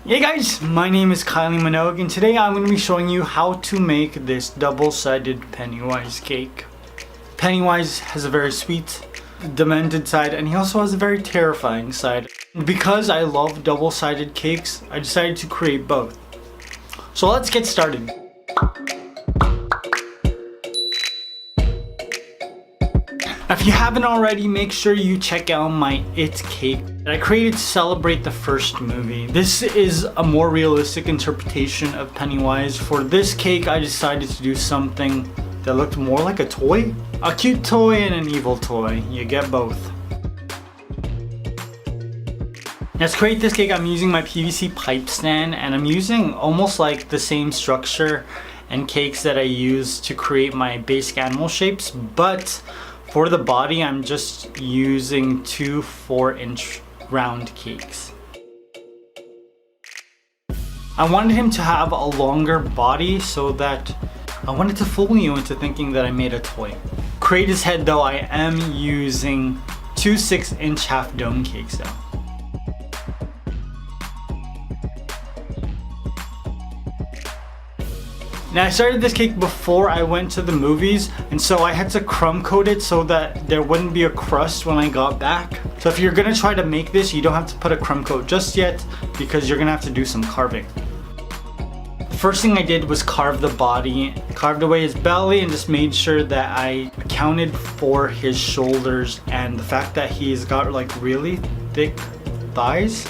Hey guys, my name is Kylie Minogue and today I'm going to be showing you how to make this double-sided Pennywise cake. Pennywise has a very sweet, demented side and he also has a very terrifying side. Because I love double-sided cakes, I decided to create both. So let's get started. If you haven't already, make sure you check out my It cake that I created to celebrate the first movie. This is a more realistic interpretation of Pennywise. For this cake, I decided to do something that looked more like a toy. A cute toy and an evil toy. You get both. Now to create this cake, I'm using my PVC pipe stand and I'm using almost like the same structure and cakes that I use to create my basic animal shapes, but for the body, I'm just using two 4-inch round cakes. I wanted him to have a longer body so that I wanted to fool you into thinking that I made a toy. To create his head though, I am using two 6-inch half dome cakes though. Now I started this cake before I went to the movies and so I had to crumb coat it so that there wouldn't be a crust when I got back. So if you're gonna try to make this, you don't have to put a crumb coat just yet because you're gonna have to do some carving. The first thing I did was carve the body, carved away his belly and just made sure that I accounted for his shoulders and the fact that he's got like really thick thighs.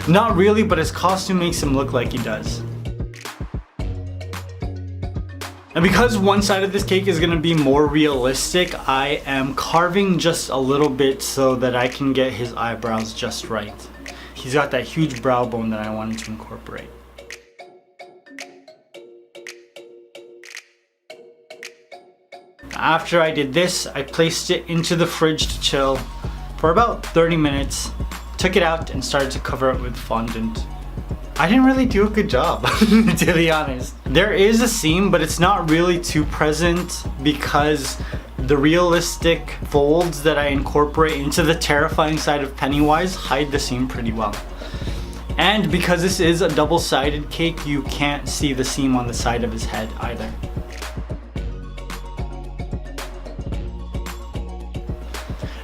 Not really, but his costume makes him look like he does. And because one side of this cake is going to be more realistic, I am carving just a little bit so that I can get his eyebrows just right. He's got that huge brow bone that I wanted to incorporate. After I did this, I placed it into the fridge to chill for about 30 minutes, took it out and started to cover it with fondant. I didn't really do a good job, to be honest. There is a seam, but it's not really too present because the realistic folds that I incorporate into the terrifying side of Pennywise hide the seam pretty well. And because this is a double-sided cake, you can't see the seam on the side of his head either.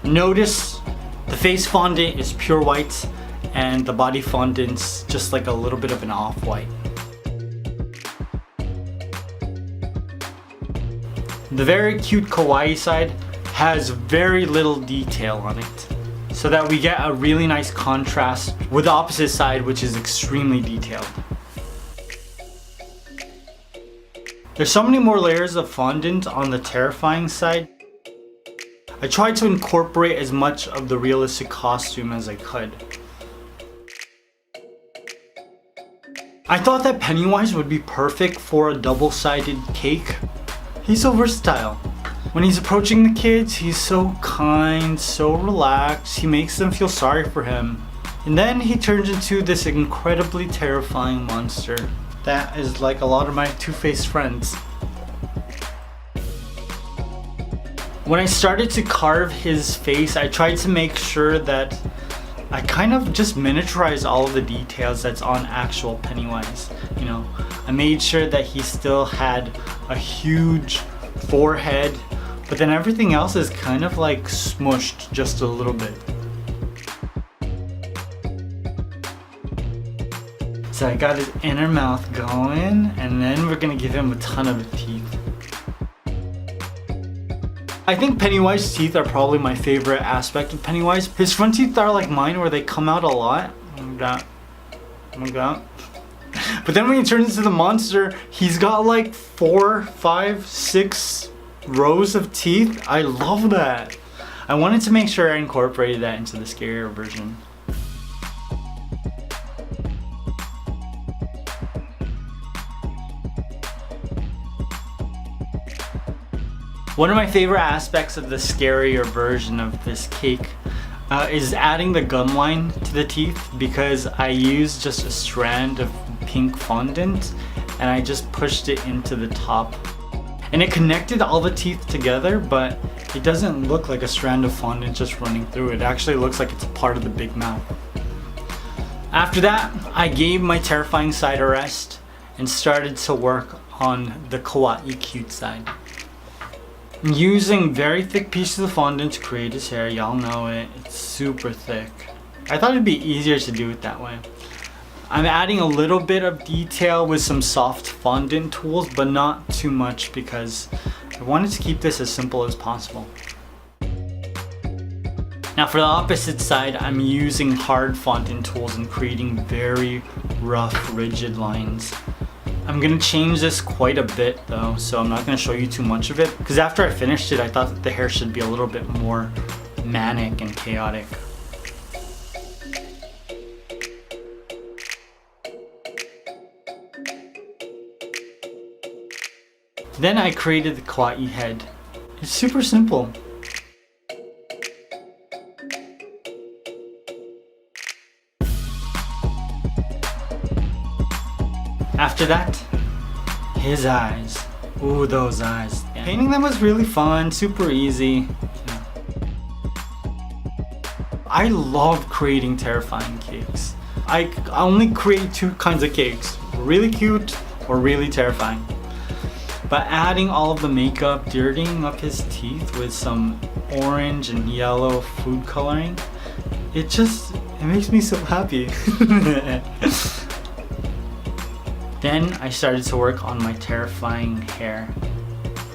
Notice the face fondant is pure white and the body fondant's just like a little bit of an off-white. The very cute kawaii side has very little detail on it, so that we get a really nice contrast with the opposite side, which is extremely detailed. There's so many more layers of fondant on the terrifying side. I tried to incorporate as much of the realistic costume as I could. I thought that Pennywise would be perfect for a double-sided cake. He's so versatile. When he's approaching the kids, he's so kind, so relaxed, he makes them feel sorry for him. And then he turns into this incredibly terrifying monster that is like a lot of my two-faced friends. When I started to carve his face, I tried to make sure that I kind of just miniaturized all of the details that's on actual Pennywise. You know, I made sure that he still had a huge forehead, but then everything else is kind of like smushed just a little bit. So I got his inner mouth going, and then we're gonna give him a ton of teeth. I think Pennywise's teeth are probably my favorite aspect of Pennywise. His front teeth are like mine where they come out a lot. Like that. But then when he turns into the monster, he's got like 4, 5, 6 rows of teeth. I love that. I wanted to make sure I incorporated that into the scarier version. One of my favorite aspects of the scarier version of this cake is adding the gum line to the teeth, because I used just a strand of pink fondant and I just pushed it into the top. And it connected all the teeth together, but it doesn't look like a strand of fondant just running through. It actually looks like it's a part of the big mouth. After that, I gave my terrifying side a rest and started to work on the kawaii cute side. I'm using very thick pieces of fondant to create his hair. Y'all know it. It's super thick. I thought it'd be easier to do it that way. I'm adding a little bit of detail with some soft fondant tools, but not too much because I wanted to keep this as simple as possible. Now for the opposite side, I'm using hard fondant tools and creating very rough, rigid lines. I'm gonna change this quite a bit though, so I'm not gonna show you too much of it, because after I finished it, I thought that the hair should be a little bit more manic and chaotic. Then I created the kawaii head. It's super simple. After that, his eyes. Ooh, those eyes. Painting them was really fun, super easy. I love creating terrifying cakes. I only create two kinds of cakes, really cute or really terrifying. But adding all of the makeup, dirtying up his teeth with some orange and yellow food coloring, it makes me so happy. Then I started to work on my terrifying hair.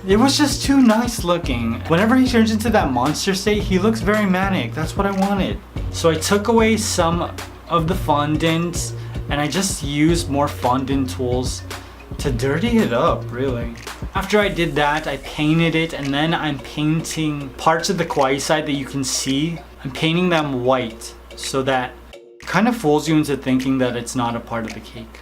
It was just too nice looking. Whenever he turns into that monster state, he looks very manic. That's what I wanted. So I took away some of the fondant and I just used more fondant tools to dirty it up, really. After I did that, I painted it, and then I'm painting parts of the kawaii side that you can see. I'm painting them white so that it kind of fools you into thinking that it's not a part of the cake.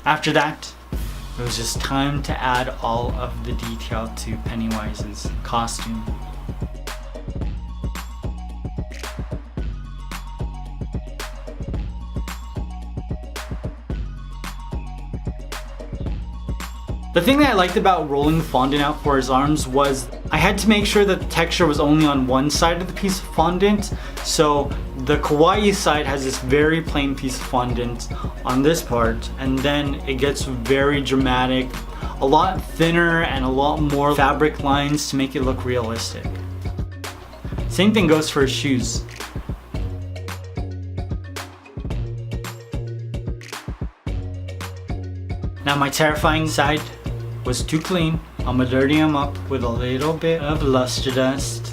After that, it was just time to add all of the detail to Pennywise's costume. The thing that I liked about rolling the fondant out for his arms was I had to make sure that the texture was only on one side of the piece of fondant. So the kawaii side has this very plain piece of fondant on this part, and then it gets very dramatic, a lot thinner and a lot more fabric lines to make it look realistic. Same thing goes for his shoes. Now my terrifying side was too clean. I'm gonna dirty them up with a little bit of luster dust.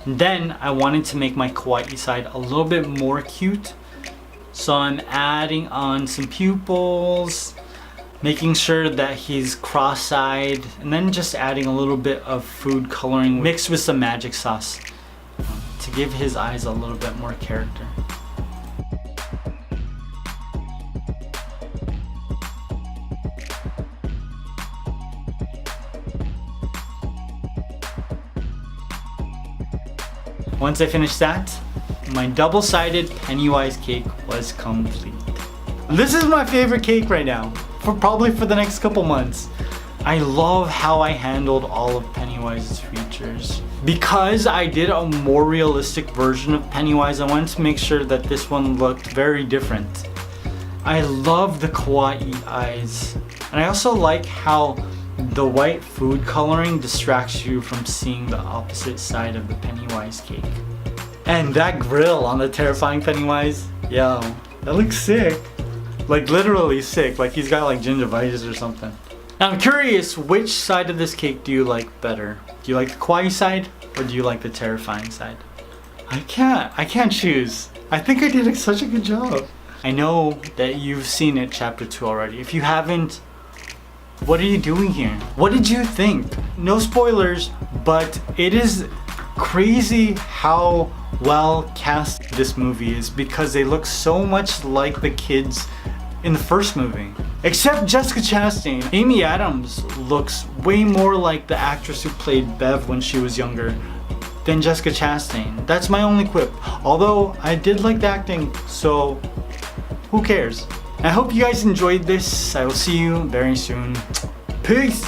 And then I wanted to make my kawaii side a little bit more cute. So I'm adding on some pupils, making sure that he's cross-eyed, and then just adding a little bit of food coloring mixed with some magic sauce to give his eyes a little bit more character. Once I finished that, my double-sided Pennywise cake was complete. This is my favorite cake right now, probably for the next couple months. I love how I handled all of Pennywise's features. Because I did a more realistic version of Pennywise, I wanted to make sure that this one looked very different. I love the kawaii eyes. And I also like how the white food coloring distracts you from seeing the opposite side of the Pennywise cake. And that grill on the terrifying Pennywise, yo, that looks sick. Like literally sick, like he's got like gingivitis or something. Now I'm curious, which side of this cake do you like better? Do you like the kawaii side or do you like the terrifying side? I can't choose. I think I did such a good job. I know that you've seen it chapter 2 already. If you haven't, what are you doing here? What did you think? No spoilers, but it is crazy how well cast this movie is because they look so much like the kids in the first movie. Except Jessica Chastain. Amy Adams looks way more like the actress who played Bev when she was younger than Jessica Chastain. That's my only quip. Although I did like the acting, so who cares? I hope you guys enjoyed this. I will see you very soon. Peace!